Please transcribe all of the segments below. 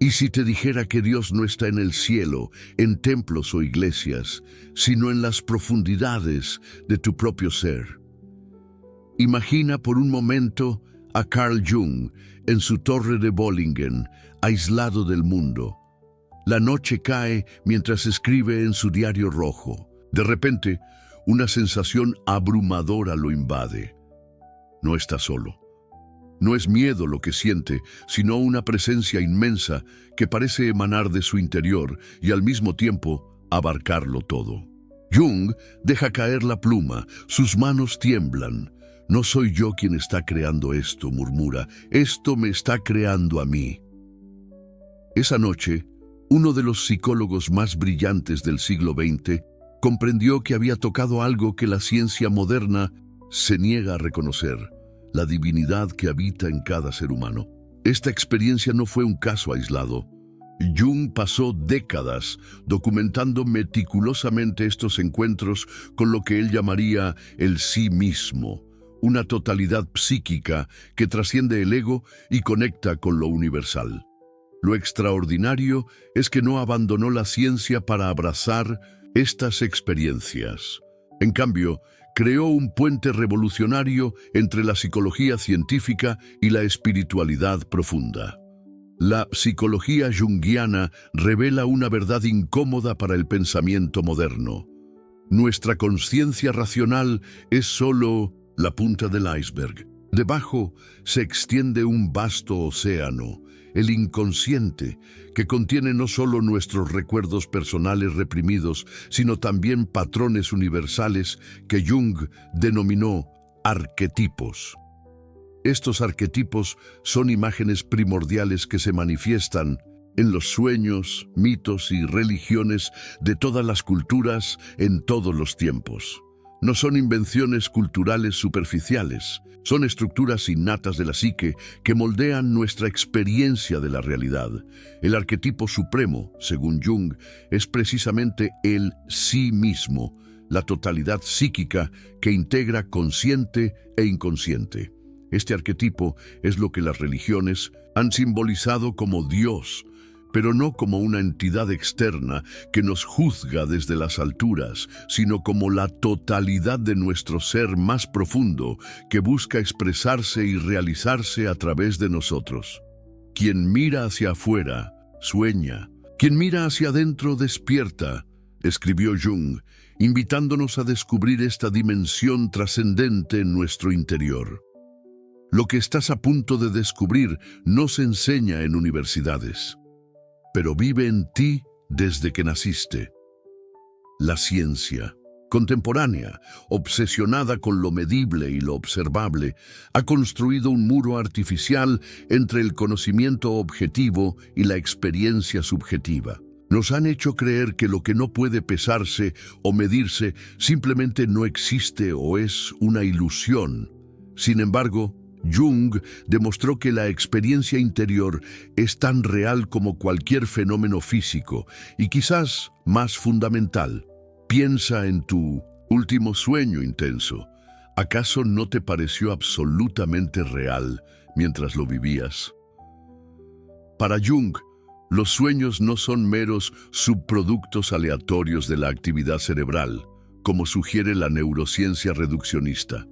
¿Y si te dijera que Dios no está en el cielo, en templos o iglesias, sino en las profundidades de tu propio ser? Imagina por un momento a Carl Jung en su torre de Bollingen, aislado del mundo. La noche cae mientras escribe en su diario rojo. De repente, una sensación abrumadora lo invade. No está solo. No es miedo lo que siente, sino una presencia inmensa que parece emanar de su interior y al mismo tiempo abarcarlo todo. Jung deja caer la pluma, sus manos tiemblan. No soy yo quien está creando esto, murmura. Esto me está creando a mí. Esa noche, uno de los psicólogos más brillantes del siglo XX comprendió que había tocado algo que la ciencia moderna se niega a reconocer: la divinidad que habita en cada ser humano. Esta experiencia no fue un caso aislado. Jung pasó décadas documentando meticulosamente estos encuentros con lo que él llamaría el sí mismo, una totalidad psíquica que trasciende el ego y conecta con lo universal. Lo extraordinario es que no abandonó la ciencia para abrazar estas experiencias. En cambio, creó un puente revolucionario entre la psicología científica y la espiritualidad profunda. La psicología junguiana revela una verdad incómoda para el pensamiento moderno. Nuestra conciencia racional es solo la punta del iceberg. Debajo se extiende un vasto océano, el inconsciente, que contiene no solo nuestros recuerdos personales reprimidos, sino también patrones universales que Jung denominó arquetipos. Estos arquetipos son imágenes primordiales que se manifiestan en los sueños, mitos y religiones de todas las culturas en todos los tiempos. No son invenciones culturales superficiales, son estructuras innatas de la psique que moldean nuestra experiencia de la realidad. El arquetipo supremo, según Jung, es precisamente el sí mismo, la totalidad psíquica que integra consciente e inconsciente. Este arquetipo es lo que las religiones han simbolizado como Dios, pero no como una entidad externa que nos juzga desde las alturas, sino como la totalidad de nuestro ser más profundo que busca expresarse y realizarse a través de nosotros. Quien mira hacia afuera, sueña. Quien mira hacia adentro, despierta, escribió Jung, invitándonos a descubrir esta dimensión trascendente en nuestro interior. Lo que estás a punto de descubrir no se enseña en universidades, pero vive en ti desde que naciste. La ciencia contemporánea, obsesionada con lo medible y lo observable, ha construido un muro artificial entre el conocimiento objetivo y la experiencia subjetiva. Nos han hecho creer que lo que no puede pesarse o medirse simplemente no existe o es una ilusión. Sin embargo, Jung demostró que la experiencia interior es tan real como cualquier fenómeno físico y quizás más fundamental. Piensa en tu último sueño intenso. ¿Acaso no te pareció absolutamente real mientras lo vivías? Para Jung, los sueños no son meros subproductos aleatorios de la actividad cerebral, como sugiere la neurociencia reduccionista.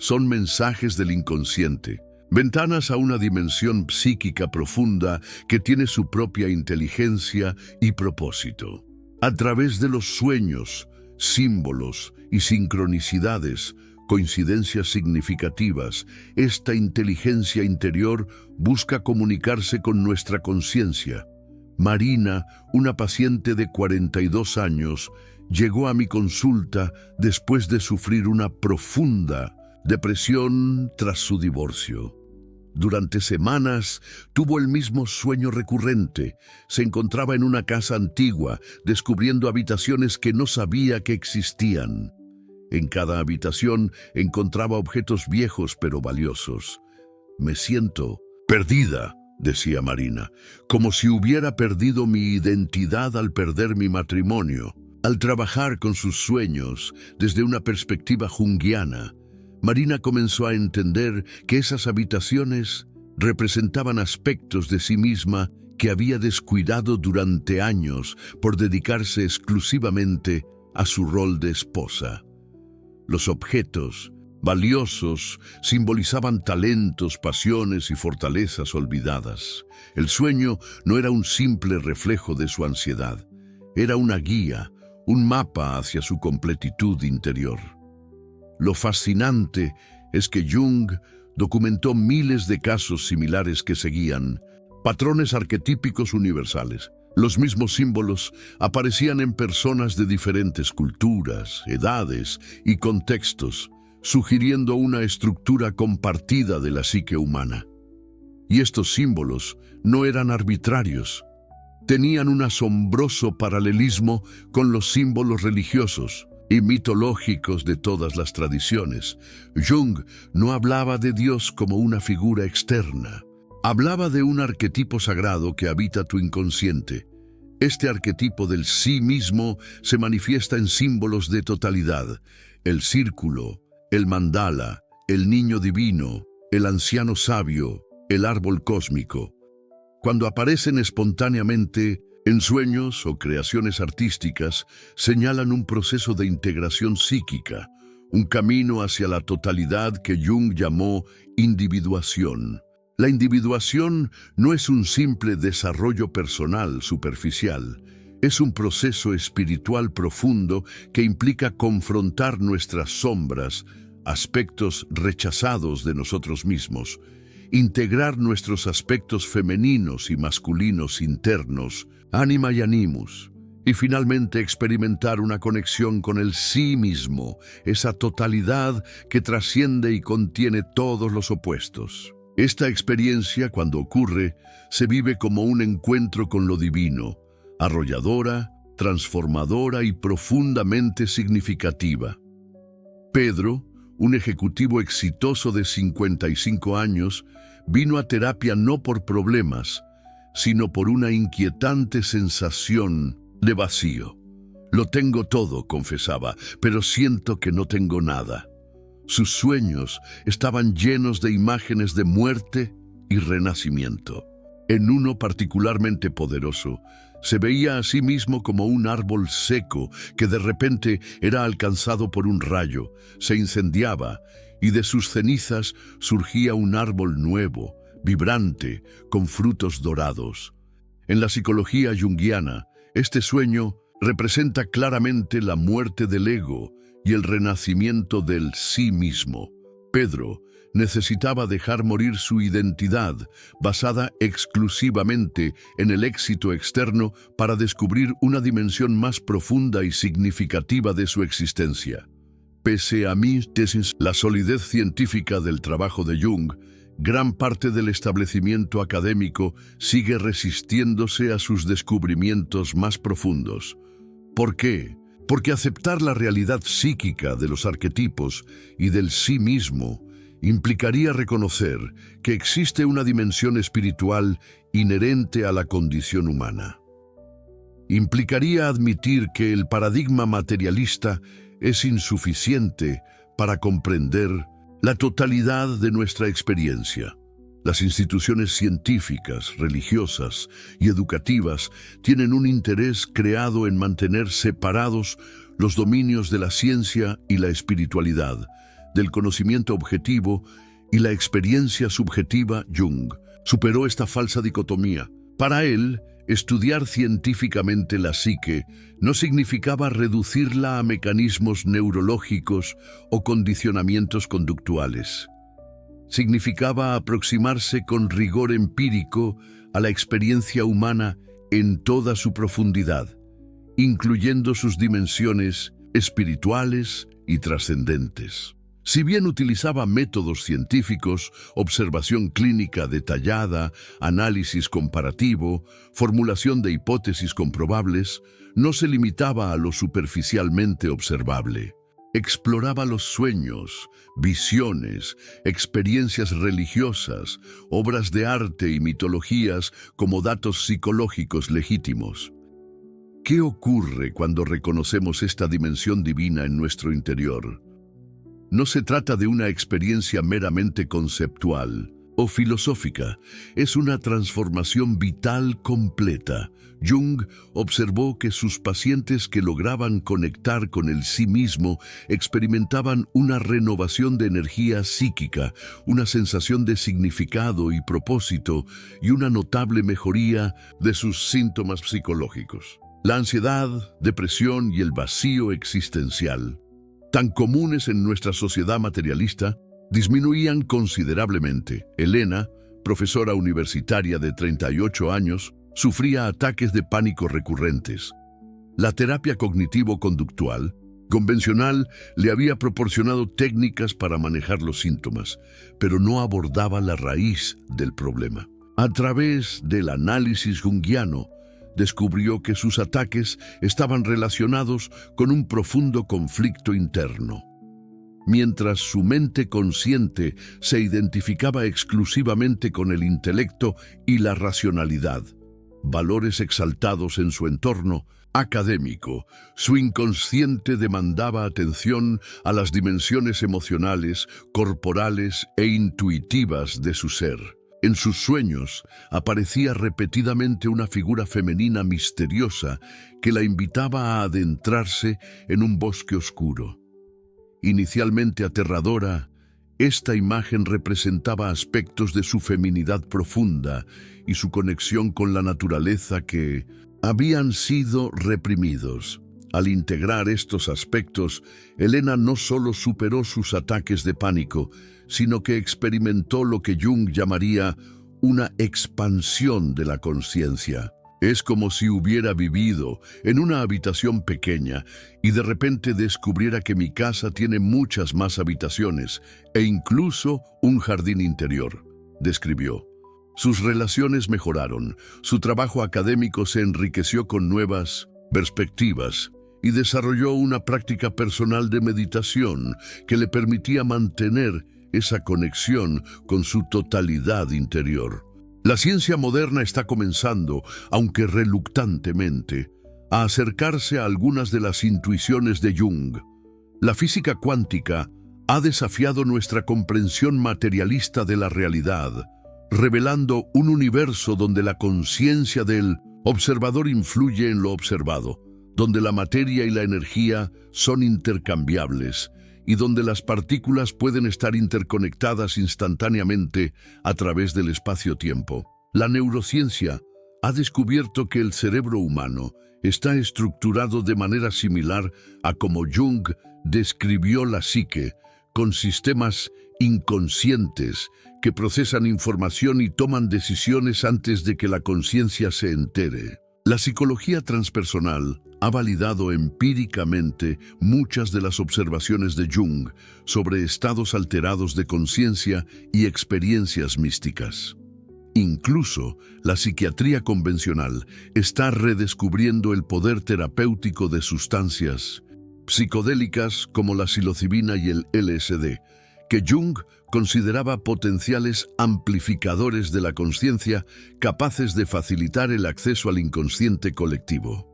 Son mensajes del inconsciente, ventanas a una dimensión psíquica profunda que tiene su propia inteligencia y propósito. A través de los sueños, símbolos y sincronicidades, coincidencias significativas, esta inteligencia interior busca comunicarse con nuestra conciencia. Marina, una paciente de 42 años, llegó a mi consulta después de sufrir una profunda depresión tras su divorcio. Durante semanas tuvo el mismo sueño recurrente. Se encontraba en una casa antigua, descubriendo habitaciones que no sabía que existían. En cada habitación encontraba objetos viejos pero valiosos. Me siento perdida, decía Marina, como si hubiera perdido mi identidad al perder mi matrimonio. Al trabajar con sus sueños desde una perspectiva junguiana, Marina comenzó a entender que esas habitaciones representaban aspectos de sí misma que había descuidado durante años por dedicarse exclusivamente a su rol de esposa. Los objetos valiosos simbolizaban talentos, pasiones y fortalezas olvidadas. El sueño no era un simple reflejo de su ansiedad, era una guía, un mapa hacia su completitud interior. Lo fascinante es que Jung documentó miles de casos similares que seguían patrones arquetípicos universales. Los mismos símbolos aparecían en personas de diferentes culturas, edades y contextos, sugiriendo una estructura compartida de la psique humana. Y estos símbolos no eran arbitrarios. Tenían un asombroso paralelismo con los símbolos religiosos y mitológicos de todas las tradiciones. Jung no hablaba de Dios como una figura externa. Hablaba de un arquetipo sagrado que habita tu inconsciente. Este arquetipo del sí mismo se manifiesta en símbolos de totalidad: el círculo, el mandala, el niño divino, el anciano sabio, el árbol cósmico. Cuando aparecen espontáneamente en sueños o creaciones artísticas, señalan un proceso de integración psíquica, un camino hacia la totalidad que Jung llamó individuación. La individuación no es un simple desarrollo personal superficial, es un proceso espiritual profundo que implica confrontar nuestras sombras, aspectos rechazados de nosotros mismos, integrar nuestros aspectos femeninos y masculinos internos, ánima y animus, y finalmente experimentar una conexión con el sí mismo, esa totalidad que trasciende y contiene todos los opuestos. Esta experiencia, cuando ocurre, se vive como un encuentro con lo divino, arrolladora, transformadora y profundamente significativa. Pedro, un ejecutivo exitoso de 55 años, vino a terapia no por problemas, sino por una inquietante sensación de vacío. Lo tengo todo, confesaba, pero siento que no tengo nada. Sus sueños estaban llenos de imágenes de muerte y renacimiento. En uno particularmente poderoso, se veía a sí mismo como un árbol seco que de repente era alcanzado por un rayo, se incendiaba y de sus cenizas surgía un árbol nuevo, vibrante, con frutos dorados. En la psicología junguiana, este sueño representa claramente la muerte del ego y el renacimiento del sí mismo. Pedro necesitaba dejar morir su identidad, basada exclusivamente en el éxito externo, para descubrir una dimensión más profunda y significativa de su existencia. Pese a la solidez científica del trabajo de Jung, gran parte del establecimiento académico sigue resistiéndose a sus descubrimientos más profundos. ¿Por qué? Porque aceptar la realidad psíquica de los arquetipos y del sí mismo implicaría reconocer que existe una dimensión espiritual inherente a la condición humana. Implicaría admitir que el paradigma materialista es insuficiente para comprender la totalidad de nuestra experiencia. Las instituciones científicas, religiosas y educativas tienen un interés creado en mantener separados los dominios de la ciencia y la espiritualidad, del conocimiento objetivo y la experiencia subjetiva. Jung superó esta falsa dicotomía. Para él, estudiar científicamente la psique no significaba reducirla a mecanismos neurológicos o condicionamientos conductuales. Significaba aproximarse con rigor empírico a la experiencia humana en toda su profundidad, incluyendo sus dimensiones espirituales y trascendentes. Si bien utilizaba métodos científicos, observación clínica detallada, análisis comparativo, formulación de hipótesis comprobables, no se limitaba a lo superficialmente observable. Exploraba los sueños, visiones, experiencias religiosas, obras de arte y mitologías como datos psicológicos legítimos. ¿Qué ocurre cuando reconocemos esta dimensión divina en nuestro interior? No se trata de una experiencia meramente conceptual o filosófica, es una transformación vital completa. Jung observó que sus pacientes que lograban conectar con el sí mismo experimentaban una renovación de energía psíquica, una sensación de significado y propósito y una notable mejoría de sus síntomas psicológicos. La ansiedad, depresión y el vacío existencial, tan comunes en nuestra sociedad materialista, disminuían considerablemente. Elena, profesora universitaria de 38 años, sufría ataques de pánico recurrentes. La terapia cognitivo-conductual convencional le había proporcionado técnicas para manejar los síntomas, pero no abordaba la raíz del problema. A través del análisis junguiano, descubrió que sus ataques estaban relacionados con un profundo conflicto interno. Mientras su mente consciente se identificaba exclusivamente con el intelecto y la racionalidad, valores exaltados en su entorno académico, su inconsciente demandaba atención a las dimensiones emocionales, corporales e intuitivas de su ser. En sus sueños aparecía repetidamente una figura femenina misteriosa que la invitaba a adentrarse en un bosque oscuro. Inicialmente aterradora, esta imagen representaba aspectos de su feminidad profunda y su conexión con la naturaleza que habían sido reprimidos. Al integrar estos aspectos, Elena no solo superó sus ataques de pánico, sino que experimentó lo que Jung llamaría una expansión de la conciencia. Es como si hubiera vivido en una habitación pequeña y de repente descubriera que mi casa tiene muchas más habitaciones e incluso un jardín interior, describió. Sus relaciones mejoraron, su trabajo académico se enriqueció con nuevas perspectivas y desarrolló una práctica personal de meditación que le permitía mantener esa conexión con su totalidad interior. La ciencia moderna está comenzando, aunque reluctantemente, a acercarse a algunas de las intuiciones de Jung. La física cuántica ha desafiado nuestra comprensión materialista de la realidad, revelando un universo donde la conciencia del observador influye en lo observado, donde la materia y la energía son intercambiables y donde las partículas pueden estar interconectadas instantáneamente a través del espacio-tiempo. La neurociencia ha descubierto que el cerebro humano está estructurado de manera similar a como Jung describió la psique, con sistemas inconscientes que procesan información y toman decisiones antes de que la conciencia se entere. La psicología transpersonal ha validado empíricamente muchas de las observaciones de Jung sobre estados alterados de conciencia y experiencias místicas. Incluso la psiquiatría convencional está redescubriendo el poder terapéutico de sustancias psicodélicas como la psilocibina y el LSD, que Jung consideraba potenciales amplificadores de la conciencia capaces de facilitar el acceso al inconsciente colectivo.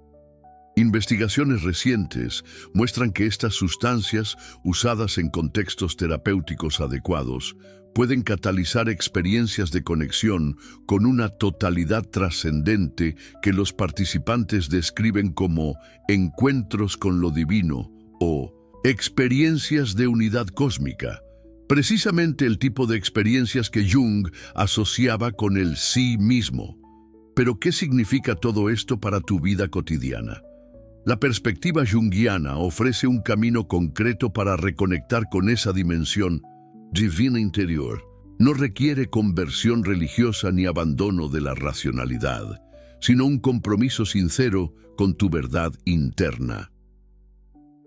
Investigaciones recientes muestran que estas sustancias, usadas en contextos terapéuticos adecuados, pueden catalizar experiencias de conexión con una totalidad trascendente que los participantes describen como encuentros con lo divino o experiencias de unidad cósmica. Precisamente el tipo de experiencias que Jung asociaba con el sí mismo. Pero, ¿qué significa todo esto para tu vida cotidiana? La perspectiva junguiana ofrece un camino concreto para reconectar con esa dimensión divina interior. No requiere conversión religiosa ni abandono de la racionalidad, sino un compromiso sincero con tu verdad interna.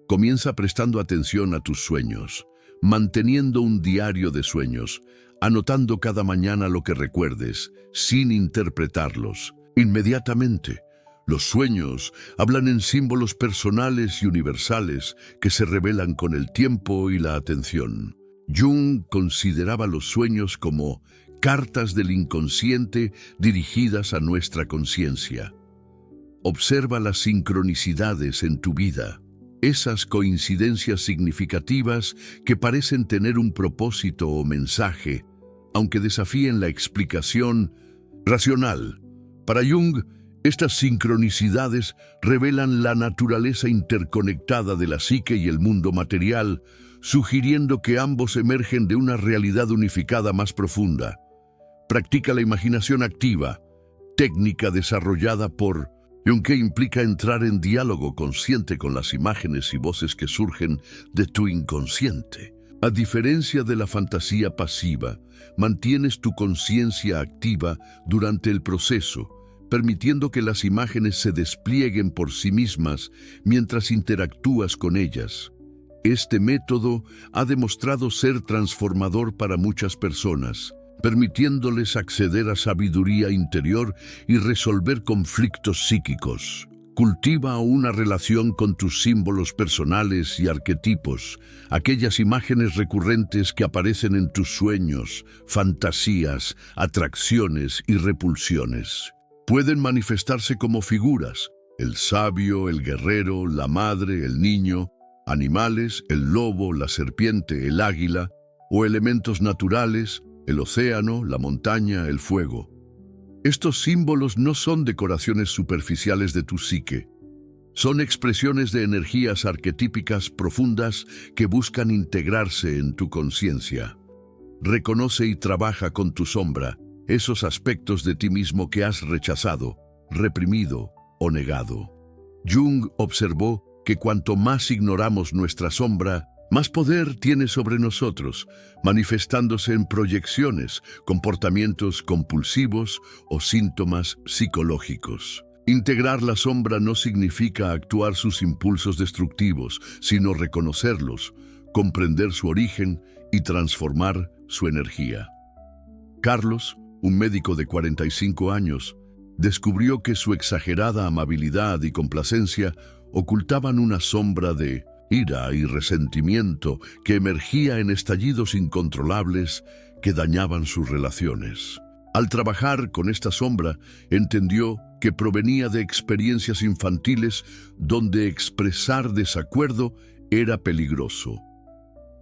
Comienza prestando atención a tus sueños, manteniendo un diario de sueños, anotando cada mañana lo que recuerdes, sin interpretarlos. Inmediatamente, los sueños hablan en símbolos personales y universales que se revelan con el tiempo y la atención. Jung consideraba los sueños como cartas del inconsciente dirigidas a nuestra conciencia. Observa las sincronicidades en tu vida, esas coincidencias significativas que parecen tener un propósito o mensaje. aunque desafíen la explicación racional. Para Jung, estas sincronicidades revelan la naturaleza interconectada de la psique y el mundo material, sugiriendo que ambos emergen de una realidad unificada más profunda. Practica la imaginación activa, técnica desarrollada por Jung que implica entrar en diálogo consciente con las imágenes y voces que surgen de tu inconsciente. A diferencia de la fantasía pasiva, mantienes tu conciencia activa durante el proceso, permitiendo que las imágenes se desplieguen por sí mismas mientras interactúas con ellas. Este método ha demostrado ser transformador para muchas personas, permitiéndoles acceder a sabiduría interior y resolver conflictos psíquicos. Cultiva una relación con tus símbolos personales y arquetipos, aquellas imágenes recurrentes que aparecen en tus sueños, fantasías, atracciones y repulsiones. Pueden manifestarse como figuras: el sabio, el guerrero, la madre, el niño, animales, el lobo, la serpiente, el águila, o elementos naturales, el océano, la montaña, el fuego. Estos símbolos no son decoraciones superficiales de tu psique. Son expresiones de energías arquetípicas profundas que buscan integrarse en tu conciencia. Reconoce y trabaja con tu sombra, esos aspectos de ti mismo que has rechazado, reprimido o negado. Jung observó que cuanto más ignoramos nuestra sombra, más poder tiene sobre nosotros, manifestándose en proyecciones, comportamientos compulsivos o síntomas psicológicos. Integrar la sombra no significa actuar sus impulsos destructivos, sino reconocerlos, comprender su origen y transformar su energía. Carlos, un médico de 45 años, descubrió que su exagerada amabilidad y complacencia ocultaban una sombra de ira y resentimiento que emergía en estallidos incontrolables que dañaban sus relaciones. Al trabajar con esta sombra, entendió que provenía de experiencias infantiles donde expresar desacuerdo era peligroso.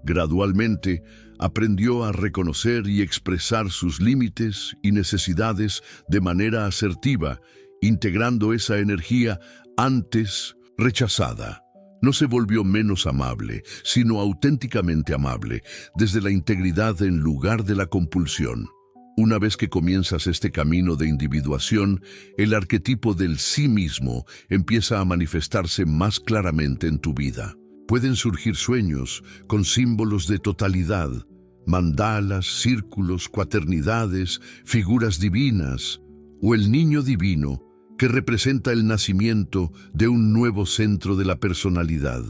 Gradualmente, aprendió a reconocer y expresar sus límites y necesidades de manera asertiva, integrando esa energía antes rechazada. No se volvió menos amable, sino auténticamente amable, desde la integridad en lugar de la compulsión. Una vez que comienzas este camino de individuación, el arquetipo del sí mismo empieza a manifestarse más claramente en tu vida. Pueden surgir sueños con símbolos de totalidad, mandalas, círculos, cuaternidades, figuras divinas, o el niño divino, que representa el nacimiento de un nuevo centro de la personalidad.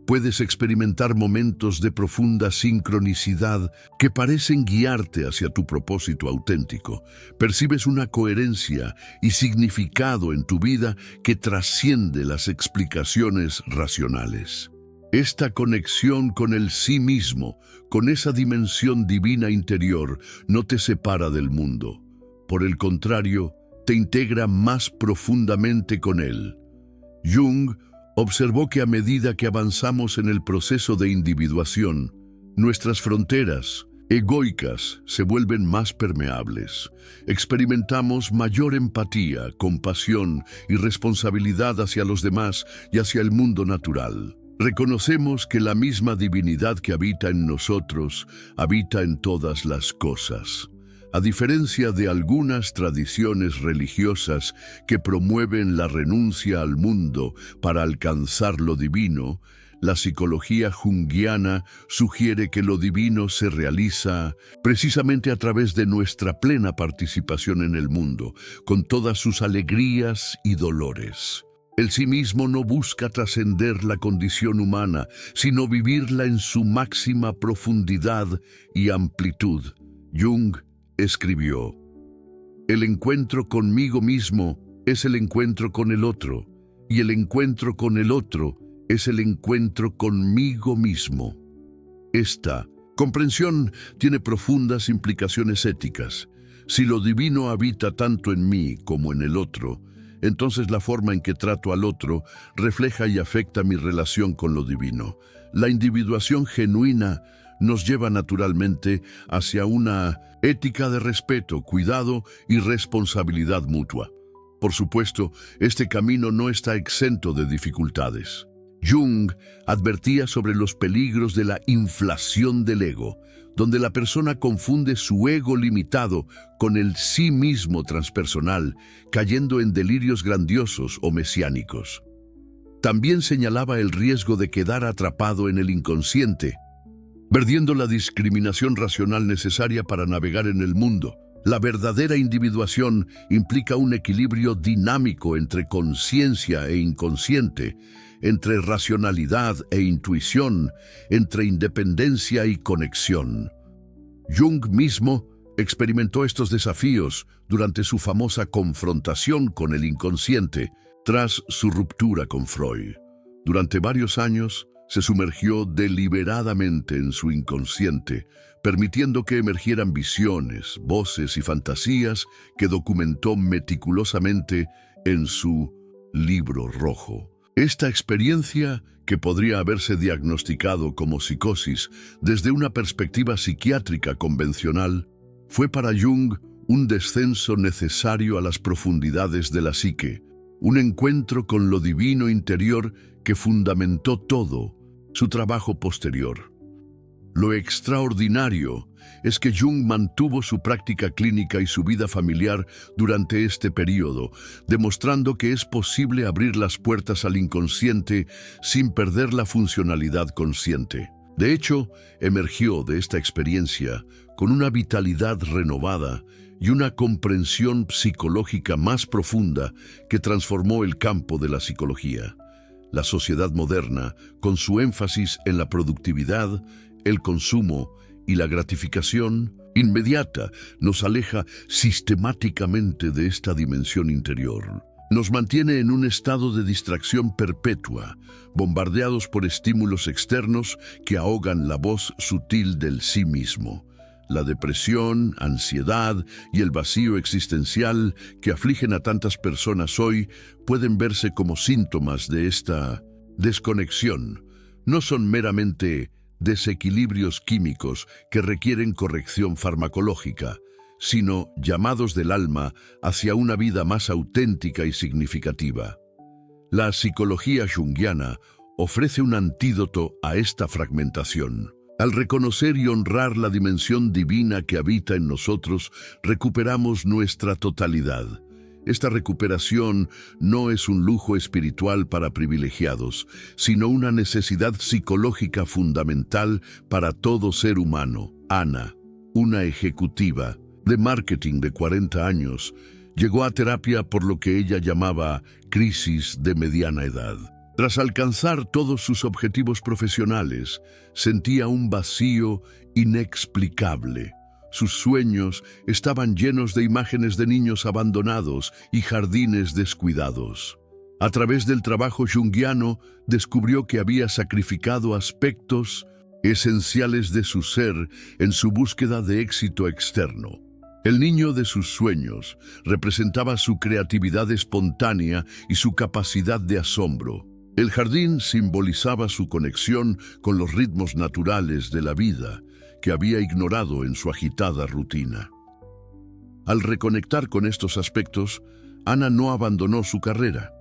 Puedes experimentar momentos de profunda sincronicidad que parecen guiarte hacia tu propósito auténtico. Percibes una coherencia y significado en tu vida que trasciende las explicaciones racionales. Esta conexión con el sí mismo, con esa dimensión divina interior, no te separa del mundo. Por el contrario, te integra más profundamente con él. Jung observó que a medida que avanzamos en el proceso de individuación, nuestras fronteras egoicas se vuelven más permeables. Experimentamos mayor empatía, compasión y responsabilidad hacia los demás y hacia el mundo natural. Reconocemos que la misma divinidad que habita en nosotros habita en todas las cosas. A diferencia de algunas tradiciones religiosas que promueven la renuncia al mundo para alcanzar lo divino, la psicología junguiana sugiere que lo divino se realiza precisamente a través de nuestra plena participación en el mundo, con todas sus alegrías y dolores. El sí mismo no busca trascender la condición humana, sino vivirla en su máxima profundidad y amplitud. Jung escribió: el encuentro conmigo mismo es el encuentro con el otro, y el encuentro con el otro es el encuentro conmigo mismo. Esta comprensión tiene profundas implicaciones éticas. Si lo divino habita tanto en mí como en el otro, entonces la forma en que trato al otro refleja y afecta mi relación con lo divino. La individuación genuina nos lleva naturalmente hacia una ética de respeto, cuidado y responsabilidad mutua. Por supuesto, este camino no está exento de dificultades. Jung advertía sobre los peligros de la inflación del ego, donde la persona confunde su ego limitado con el sí mismo transpersonal, cayendo en delirios grandiosos o mesiánicos. También señalaba el riesgo de quedar atrapado en el inconsciente, perdiendo la discriminación racional necesaria para navegar en el mundo. La verdadera individuación implica un equilibrio dinámico entre conciencia e inconsciente, entre racionalidad e intuición, entre independencia y conexión. Jung mismo experimentó estos desafíos durante su famosa confrontación con el inconsciente, tras su ruptura con Freud. Durante varios años, se sumergió deliberadamente en su inconsciente, permitiendo que emergieran visiones, voces y fantasías que documentó meticulosamente en su libro rojo. Esta experiencia, que podría haberse diagnosticado como psicosis desde una perspectiva psiquiátrica convencional, fue para Jung un descenso necesario a las profundidades de la psique, un encuentro con lo divino interior que fundamentó todo su trabajo posterior. Lo extraordinario es que Jung mantuvo su práctica clínica y su vida familiar durante este periodo, demostrando que es posible abrir las puertas al inconsciente sin perder la funcionalidad consciente. De hecho, emergió de esta experiencia con una vitalidad renovada y una comprensión psicológica más profunda que transformó el campo de la psicología. La sociedad moderna, con su énfasis en la productividad, el consumo y la gratificación inmediata, nos aleja sistemáticamente de esta dimensión interior. Nos mantiene en un estado de distracción perpetua, bombardeados por estímulos externos que ahogan la voz sutil del sí mismo. La depresión, ansiedad y el vacío existencial que afligen a tantas personas hoy pueden verse como síntomas de esta desconexión. No son meramente desequilibrios químicos que requieren corrección farmacológica, sino llamados del alma hacia una vida más auténtica y significativa. La psicología junguiana ofrece un antídoto a esta fragmentación. Al reconocer y honrar la dimensión divina que habita en nosotros, recuperamos nuestra totalidad. Esta recuperación no es un lujo espiritual para privilegiados, sino una necesidad psicológica fundamental para todo ser humano. Ana, una ejecutiva de marketing de 40 años, llegó a terapia por lo que ella llamaba crisis de mediana edad. Tras alcanzar todos sus objetivos profesionales, sentía un vacío inexplicable. Sus sueños estaban llenos de imágenes de niños abandonados y jardines descuidados. A través del trabajo junguiano, descubrió que había sacrificado aspectos esenciales de su ser en su búsqueda de éxito externo. El niño de sus sueños representaba su creatividad espontánea y su capacidad de asombro. El jardín simbolizaba su conexión con los ritmos naturales de la vida, que había ignorado en su agitada rutina. Al reconectar con estos aspectos, Ana no abandonó su carrera,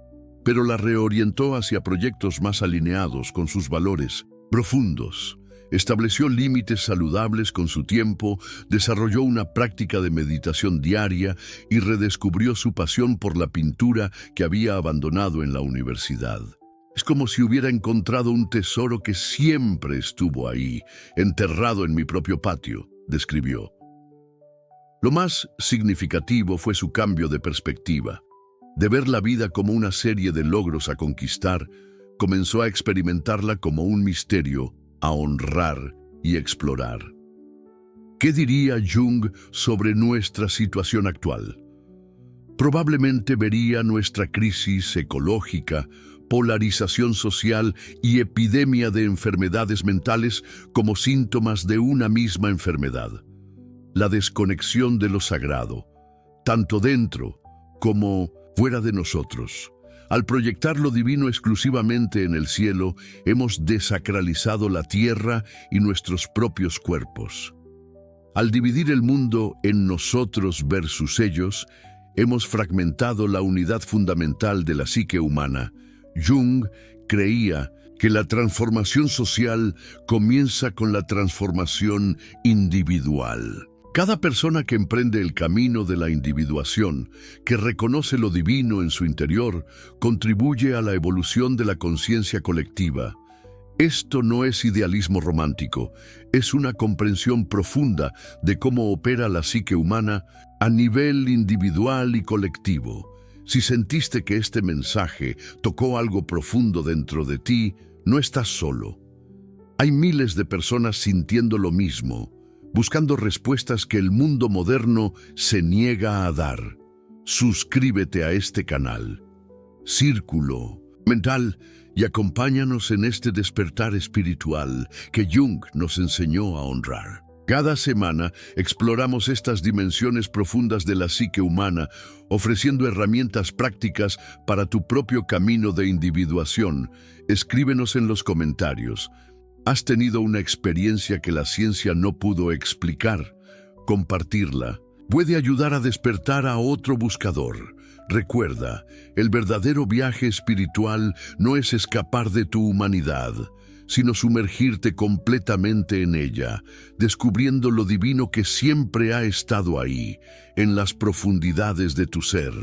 pero la reorientó hacia proyectos más alineados con sus valores profundos. Estableció límites saludables con su tiempo, desarrolló una práctica de meditación diaria y redescubrió su pasión por la pintura que había abandonado en la universidad. Es como si hubiera encontrado un tesoro que siempre estuvo ahí, enterrado en mi propio patio, describió. Lo más significativo fue su cambio de perspectiva. De ver la vida como una serie de logros a conquistar, comenzó a experimentarla como un misterio a honrar y explorar. ¿Qué diría Jung sobre nuestra situación actual? Probablemente vería nuestra crisis ecológica, polarización social y epidemia de enfermedades mentales como síntomas de una misma enfermedad. La desconexión de lo sagrado, tanto dentro como fuera de nosotros, Al proyectar lo divino exclusivamente en el cielo, hemos desacralizado la tierra y nuestros propios cuerpos. Al dividir el mundo en nosotros versus ellos, hemos fragmentado la unidad fundamental de la psique humana. Jung creía que la transformación social comienza con la transformación individual. Cada persona que emprende el camino de la individuación, que reconoce lo divino en su interior, contribuye a la evolución de la conciencia colectiva. Esto no es idealismo romántico, es una comprensión profunda de cómo opera la psique humana a nivel individual y colectivo. Si sentiste que este mensaje tocó algo profundo dentro de ti, no estás solo. Hay miles de personas sintiendo lo mismo, buscando respuestas que el mundo moderno se niega a dar. Suscríbete a este canal, Círculo Mental, y acompáñanos en este despertar espiritual que Jung nos enseñó a honrar. Cada semana exploramos estas dimensiones profundas de la psique humana, ofreciendo herramientas prácticas para tu propio camino de individuación. Escríbenos en los comentarios. ¿Has tenido una experiencia que la ciencia no pudo explicar? Compartirla puede ayudar a despertar a otro buscador. Recuerda, el verdadero viaje espiritual no es escapar de tu humanidad, sino sumergirte completamente en ella, descubriendo lo divino que siempre ha estado ahí, en las profundidades de tu ser.